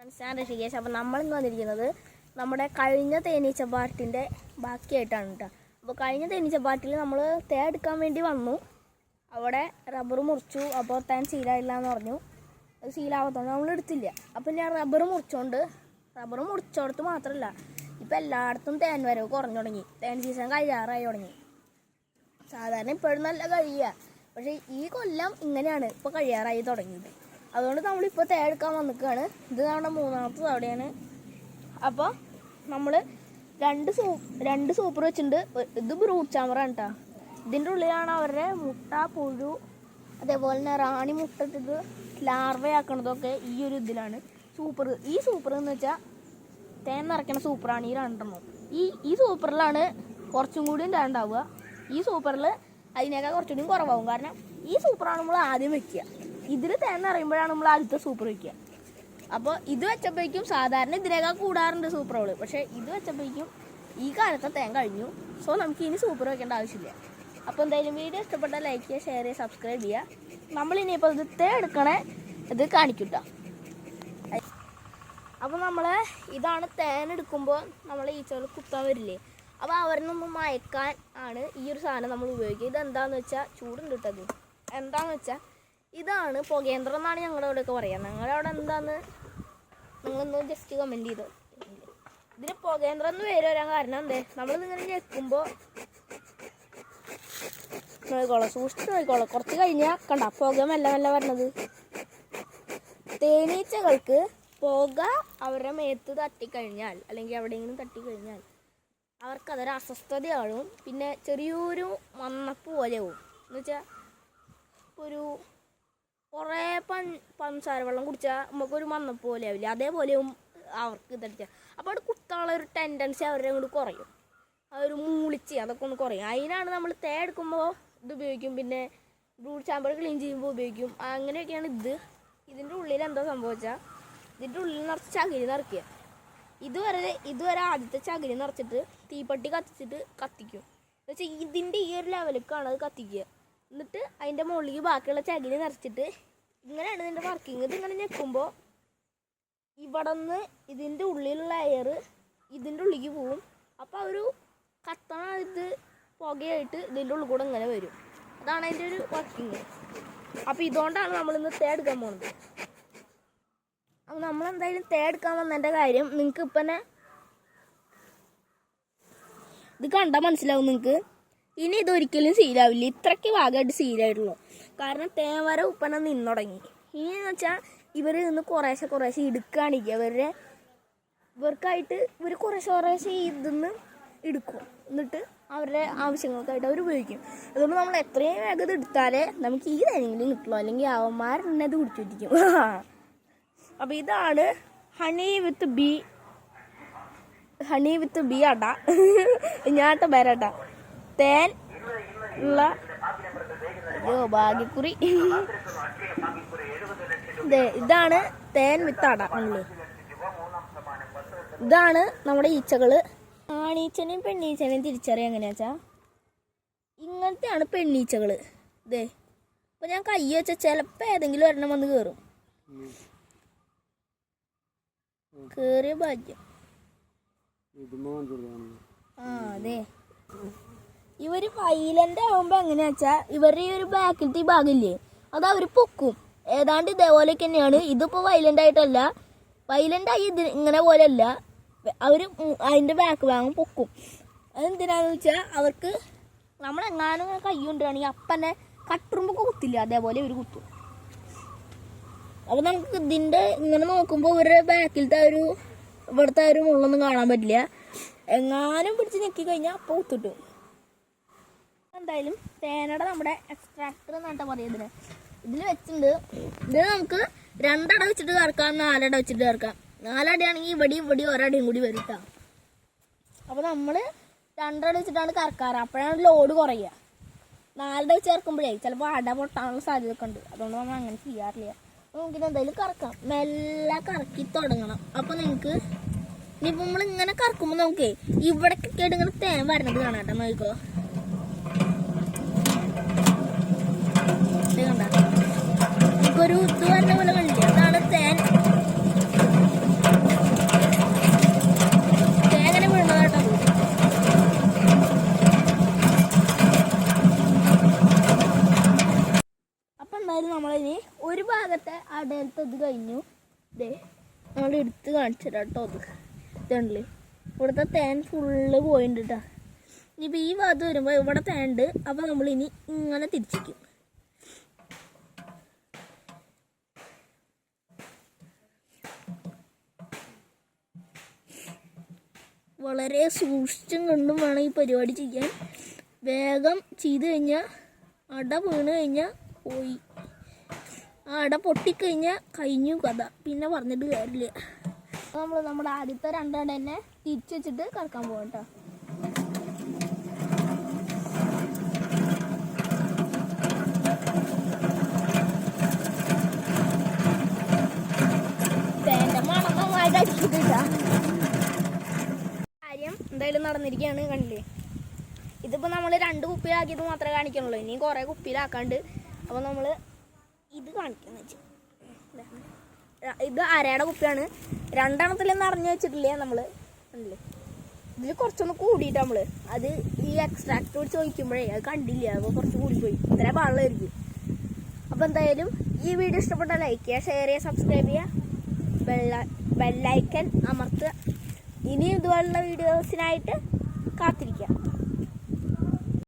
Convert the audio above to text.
ഞാൻ ഋഷികേശ്. അപ്പോൾ നമ്മളിന്ന് വന്നിരിക്കുന്നത് നമ്മുടെ കഴിഞ്ഞ തേനീച്ച പാട്ടിൻ്റെ ബാക്കിയായിട്ടാണ് കേട്ടോ. അപ്പോൾ കഴിഞ്ഞ തേനീച്ച പാട്ടിൽ നമ്മൾ തേ എടുക്കാൻ വേണ്ടി വന്നു. അവിടെ റബ്ബർ മുറിച്ചു. അപ്പോൾ തേൻ സീലായില്ല എന്ന് പറഞ്ഞു. അത് സീലാവാത്തതുകൊണ്ട് നമ്മൾ എടുത്തില്ല. അപ്പോൾ ഞാൻ റബ്ബർ മുറിച്ചോടത്ത് മാത്രമല്ല, ഇപ്പോൾ എല്ലായിടത്തും തേൻ വരവ് കുറഞ്ഞു തുടങ്ങി. തേൻ സീസൺ കഴിയാറായി തുടങ്ങി. സാധാരണ ഇപ്പോഴും നല്ല കഴിയുക, പക്ഷേ ഈ കൊല്ലം ഇങ്ങനെയാണ് ഇപ്പോൾ കഴിയാറായി തുടങ്ങിയത്. അതുകൊണ്ട് നമ്മളിപ്പോൾ തേ എടുക്കാൻ വന്നിക്കുകയാണ്. ഇത് നമ്മുടെ മൂന്നാമത്തെ തവണയാണ്. അപ്പോൾ നമ്മൾ രണ്ട് സൂപ്പർ വെച്ചിട്ടുണ്ട്. ഇത് ബ്രൂട്ട് ചാമറാണ് കേട്ടോ. ഇതിൻ്റെ ഉള്ളിലാണ് അവരുടെ മുട്ട, പുഴു, അതേപോലെ തന്നെ റാണി മുട്ട ഇട്ടിട്ട് ലാർവയാക്കണതൊക്കെ ഈ ഒരു ഇതിലാണ്. ഈ സൂപ്പർ എന്ന് വെച്ചാൽ തേൻ നിറയ്ക്കണ സൂപ്പറാണ് ഈ രണ്ടെണ്ണം. ഈ സൂപ്പറിലാണ് കുറച്ചും കൂടി ഉണ്ടാവുക. ഈ സൂപ്പറിൽ അതിനേക്കാൾ കുറച്ചുകൂടി കുറവാകും. കാരണം ഈ സൂപ്പറാണ് നമ്മൾ ആദ്യം വെക്കുക. ഇതിൽ തേൻ നിറയുമ്പോഴാണ് നമ്മൾ ആദ്യത്തെ സൂപ്പർ വയ്ക്കുക. അപ്പോൾ ഇത് വെച്ചപ്പോഴേക്കും സാധാരണ ഇതിനേക്കാൾ കൂടാറുണ്ട് സൂപ്പറുകൾ. പക്ഷേ ഇത് വെച്ചപ്പോഴേക്കും ഈ കാലത്തെ തേൻ കഴിഞ്ഞു. സോ നമുക്ക് ഇനി സൂപ്പർ വെക്കേണ്ട ആവശ്യമില്ല. അപ്പോൾ എന്തായാലും വീഡിയോ ഇഷ്ടപ്പെട്ടാൽ ലൈക്ക് ചെയ്യുക, ഷെയർ ചെയ്യുക, സബ്സ്ക്രൈബ് ചെയ്യുക. നമ്മളിനിയിപ്പോൾ ഇത് തേ എടുക്കണേ ഇത് കാണിക്കൂട്ടോ. അപ്പോൾ ഇതാണ് തേൻ എടുക്കുമ്പോൾ നമ്മൾ ഈച്ചകൾ കുത്താൻ വരില്ലേ, അപ്പോൾ അവരിനൊന്ന് മയക്കാൻ ആണ് ഈ ഒരു സാധനം നമ്മൾ ഉപയോഗിക്കുക. ഇതെന്താണെന്ന് വെച്ചാൽ ചൂടുണ്ട് കിട്ടത്. എന്താണെന്ന് വെച്ചാൽ ഇതാണ് പുകേന്ദ്രം എന്നാണ് ഞങ്ങളുടെ അവിടെയൊക്കെ പറയുക. ഞങ്ങളുടെ അവിടെ എന്താണെന്ന് നിങ്ങളൊന്ന് ജസ്റ്റ് കമൻറ്റ് ചെയ്തോ. ഇതിന് പുകേന്ദ്രം എന്ന് പേര് വരാൻ കാരണം എന്തേ, നമ്മളിതിങ്ങനെ ഞെക്കുമ്പോൾ നോക്കിക്കോളാം, സൂക്ഷിച്ച് നോക്കിക്കോളാം. കുറച്ച് കഴിഞ്ഞാൽ കണ്ട പുക മെല്ലെ മെല്ലെ വരണത്. തേനീച്ചകൾക്ക് പുക അവരുടെ മേത്ത് തട്ടിക്കഴിഞ്ഞാൽ അല്ലെങ്കിൽ എവിടെയെങ്കിലും തട്ടിക്കഴിഞ്ഞാൽ അവർക്കതൊരു അസ്വസ്ഥതയാവും. പിന്നെ ചെറിയൊരു മന്നപ്പ് പോലെയാവും. എന്നുവെച്ചാൽ ഒരു കുറേ പഞ്ചസാര വെള്ളം കുടിച്ചാൽ നമുക്കൊരു മന്നപ്പ് പോലെ ആവില്ല, അതേപോലെയും അവർക്ക് ഇതടിച്ചാൽ. അപ്പോൾ അവിടെ കുത്താനുള്ള ഒരു ടെൻഡൻസി അവരുടെ കൂടി കുറയും. ആ ഒരു മൂളിച്ച് അതൊക്കെ ഒന്ന് കുറയും. അതിനാണ് നമ്മൾ തേ എടുക്കുമ്പോൾ ഇത് ഉപയോഗിക്കും. പിന്നെ ബ്രൂട്ട് ചാമ്പർ ക്ലീൻ ചെയ്യുമ്പോൾ ഉപയോഗിക്കും. അങ്ങനെയൊക്കെയാണ് ഇത്. ഇതിൻ്റെ ഉള്ളിൽ എന്താ സംഭവിച്ചാൽ ഇതിൻ്റെ ഉള്ളിൽ നിറച്ച് ചകിരി നിറയ്ക്കുക. ഇതുവരെ ആദ്യത്തെ ചകിരി നിറച്ചിട്ട് തീപ്പട്ടി കത്തിച്ചിട്ട് കത്തിക്കും. എന്നുവെച്ചാൽ ഇതിൻ്റെ ഈ ഒരു ലെവലിലേക്കാണ് അത് കത്തിക്കുക. എന്നിട്ട് അതിൻ്റെ മുകളിലേക്ക് ബാക്കിയുള്ള ചകിരി നിറച്ചിട്ട് ഇങ്ങനെയാണ് ഇതിൻ്റെ വർക്കിങ്. ഇതിങ്ങനെ ഞെക്കുമ്പോൾ ഇവിടെ നിന്ന് ഇതിൻ്റെ ഉള്ളിലുള്ള എയർ ഇതിൻ്റെ ഉള്ളിലേക്ക് പോവും. അപ്പോൾ ഒരു കത്തണ ഇത് പുകയായിട്ട് ഇതിൻ്റെ ഉള്ളിൽ കൂടെ ഇങ്ങനെ വരും. അതാണ് അതിൻ്റെ ഒരു വർക്കിങ്. അപ്പോൾ ഇതുകൊണ്ടാണ് നമ്മളിന്ന് തേ എടുക്കാൻ പോകുന്നത്. അപ്പോൾ നമ്മളെന്തായാലും തേ എടുക്കാൻ വന്നതിൻ്റെ കാര്യം നിങ്ങൾക്ക് ഇപ്പം തന്നെ ഇത് കണ്ടാൽ മനസ്സിലാവും നിങ്ങൾക്ക്. ഇനി ഇതൊരിക്കലും സീലാവില്ല. ഇത്രയ്ക്ക് ഭാഗമായിട്ട് സീലായിട്ടുള്ളൂ. കാരണം തേവര ഉപ്പന നിന്ന് തുടങ്ങി. ഇനിയെന്ന് വെച്ചാൽ ഇവർ നിന്ന് കുറേശ്ശെ എടുക്കുകയാണെങ്കിൽ ഇവർക്കായിട്ട് ഇവർ കുറേശ്ശെ ഇതിന്ന് എടുക്കും. എന്നിട്ട് അവരുടെ ആവശ്യങ്ങൾക്കായിട്ട് അവർ ഉപയോഗിക്കും. അതുകൊണ്ട് നമ്മൾ എത്രയും വേഗം എടുത്താലേ നമുക്ക് ഈ തേനെങ്കിലും കിട്ടുള്ളൂ. അല്ലെങ്കിൽ അവന്മാരെന്നെ അത് കുടിച്ചിരിക്കും. അപ്പോൾ ഇതാണ് ഹണി വിത്ത് ബി അട. ഞാട്ട പേരട്ട തേൻ ഉള്ള ഭാഗ്യക്കുറി. ഇതാണ് തേൻ വിത്ത് അട ഉള്ളു. ഇതാണ് നമ്മുടെ ഈച്ചകള്. ആണീച്ചനെയും പെണ്ണീച്ചനെയും തിരിച്ചറിയാം എങ്ങനെയാ വെച്ചാ ഇങ്ങനത്തെയാണ് പെണ്ണീച്ചകള്. ഇപ്പൊ ഞാൻ കൈ വെച്ചാൽ ചിലപ്പോ ഏതെങ്കിലും ഒരെണ്ണം വന്ന് കേറിയ ഭാഗ്യം. അതെ, ഇവര് വൈലന്റ് ആവുമ്പോ എങ്ങനെയാ വെച്ചാ ഇവരുടെ ഈ ഒരു ബാക്കിലത്തെ ഈ ഭാഗമില്ലേ അത് അവര് പൊക്കും. ഏതാണ്ട് ഇതേപോലെയൊക്കെ തന്നെയാണ്. ഇതിപ്പോ വൈലന്റ് ആയിട്ടല്ല, വൈലന്റായി ഇത് ഇങ്ങനെ പോലെയല്ല. അവര് അതിന്റെ ബാക്ക് ഭാഗം പൊക്കും. അതെന്തിനാന്ന് വെച്ചാൽ അവർക്ക് നമ്മളെങ്ങാനും കൈ കൊണ്ടുവരാണെങ്കിൽ അപ്പന്നെ കട്ടുറുമ്പൊക്കെ കുത്തില്ല, അതേപോലെ ഇവർ കുത്തും. അപ്പോൾ നമുക്ക് ഇതിൻ്റെ ഇങ്ങനെ നോക്കുമ്പോൾ ഇവരുടെ ബാക്കിലത്തെ ഇവിടുത്തെ ഒരു മുള്ളൊന്നും കാണാൻ പറ്റില്ല. എങ്ങാനും പിടിച്ച് ഞെക്കി കഴിഞ്ഞാൽ അപ്പോൾ കുത്തിട്ടു. എന്തായാലും തേനയുടെ നമ്മുടെ എക്സ്ട്രാക്ടർ എന്നാട്ടാ പറയുന്നത്. ഇതിൽ വെച്ചിട്ടുണ്ട്. ഇതിൽ നമുക്ക് 2 അട വെച്ചിട്ട് കറക്കാം, 4 അട വെച്ചിട്ട് കറക്കാം. 4 അടയാണെങ്കിൽ ഇവിടെ ഒരടയും കൂടി വരും കേട്ടോ. അപ്പോൾ നമ്മൾ 2 അട വെച്ചിട്ടാണ് കറക്കാറ്. അപ്പോഴാണ് ലോഡ് കുറയുക. 4 അട വെച്ച് ചേർക്കുമ്പോഴേ ചിലപ്പോൾ അട പൊട്ടാനുള്ള സാധ്യതയൊക്കെ ഉണ്ട്. അതുകൊണ്ട് നമ്മൾ അങ്ങനെ ചെയ്യാറില്ല. നമുക്കിത് എന്തായാലും കറക്കാം. മെല്ലെ കറക്കി തുടങ്ങണം. അപ്പോൾ നിങ്ങൾക്ക് ഇനിയിപ്പോൾ നമ്മളിങ്ങനെ കറക്കുമ്പോൾ നമുക്ക് ഇവിടേക്കൊക്കെ ഇങ്ങനെ തേൻ വരണത് കാണാം കേട്ടോ. നോക്കിക്കോ, കണ്ട നമുക്കൊരു ഇത് വരുന്ന പോലെ കണ്ടില്ലേ, അതാണ് തേൻ. നമ്മൾ എടുത്ത് കാണിച്ചു തരാം കേട്ടോ. അത് ഇതുണ്ടല്ലേ, ഇവിടുത്തെ തേൻ ഫുള്ള് പോയിട്ടുണ്ട് കേട്ടോ. ഇനിയിപ്പോൾ ഈ ഭാഗത്ത് വരുമ്പോൾ ഇവിടെ തേനുണ്ട്. അപ്പോൾ നമ്മളിനി ഇങ്ങനെ തിരിച്ചിരിക്കും. വളരെ സൂക്ഷിച്ചും കണ്ടും വേണം ഈ പരിപാടി ചെയ്യാൻ. വേഗം ചെയ്ത് കഴിഞ്ഞാൽ അട വീണ് കഴിഞ്ഞാൽ പോയി. ആ അട പൊട്ടിക്കഴിഞ്ഞാൽ കഴിഞ്ഞു കഥ, പിന്നെ പറഞ്ഞിട്ട് കാര്യമില്ല. നമ്മൾ നമ്മുടെ ആദ്യത്തെ രണ്ടട തന്നെ തിരിച്ച് വെച്ചിട്ട് കറക്കാൻ പോകാം കേട്ടോ. തേൻ്റെ മണം നന്നായിട്ട് അടിച്ചിട്ടില്ല. കാര്യം എന്തായാലും നടന്നിരിക്കുകയാണ്, കണ്ടില്ലേ. ഇതിപ്പോൾ നമ്മൾ 2 കുപ്പിയിലാക്കിയത് മാത്രമേ കാണിക്കണുള്ളൂ. ഇനിയും കുറേ കുപ്പിയിലാക്കാണ്ട്. അപ്പോൾ നമ്മൾ ഇത് കാണിക്കാന്ന് വെച്ചാൽ ഇത് അരയുടെ കുപ്പിയാണ്. 2 എണ്ണത്തിലൊന്നും അറിഞ്ഞു വെച്ചിട്ടില്ലേ നമ്മൾ, കണ്ടില്ലേ. ഇതിൽ കുറച്ചൊന്ന് കൂടിയിട്ട് നമ്മൾ അത് ഈ എക്സ്ട്രാക്ട് വെച്ച് ചോദിക്കുമ്പോഴേ അത് കണ്ടില്ല. അപ്പോൾ കുറച്ച് കൂടിപ്പോയി, ഇത്ര പാടുള്ളായിരിക്കും. അപ്പോൾ എന്തായാലും ഈ വീഡിയോ ഇഷ്ടപ്പെട്ടാൽ ലൈക്ക് ചെയ്യുക, ഷെയർ ചെയ്യുക, സബ്സ്ക്രൈബ് ചെയ്യുക, ബെല്ലൈക്കൻ അമർത്തുക. ഇനിയും ഇതുപോലുള്ള വീഡിയോസിനായിട്ട് കാത്തിരിക്കുക.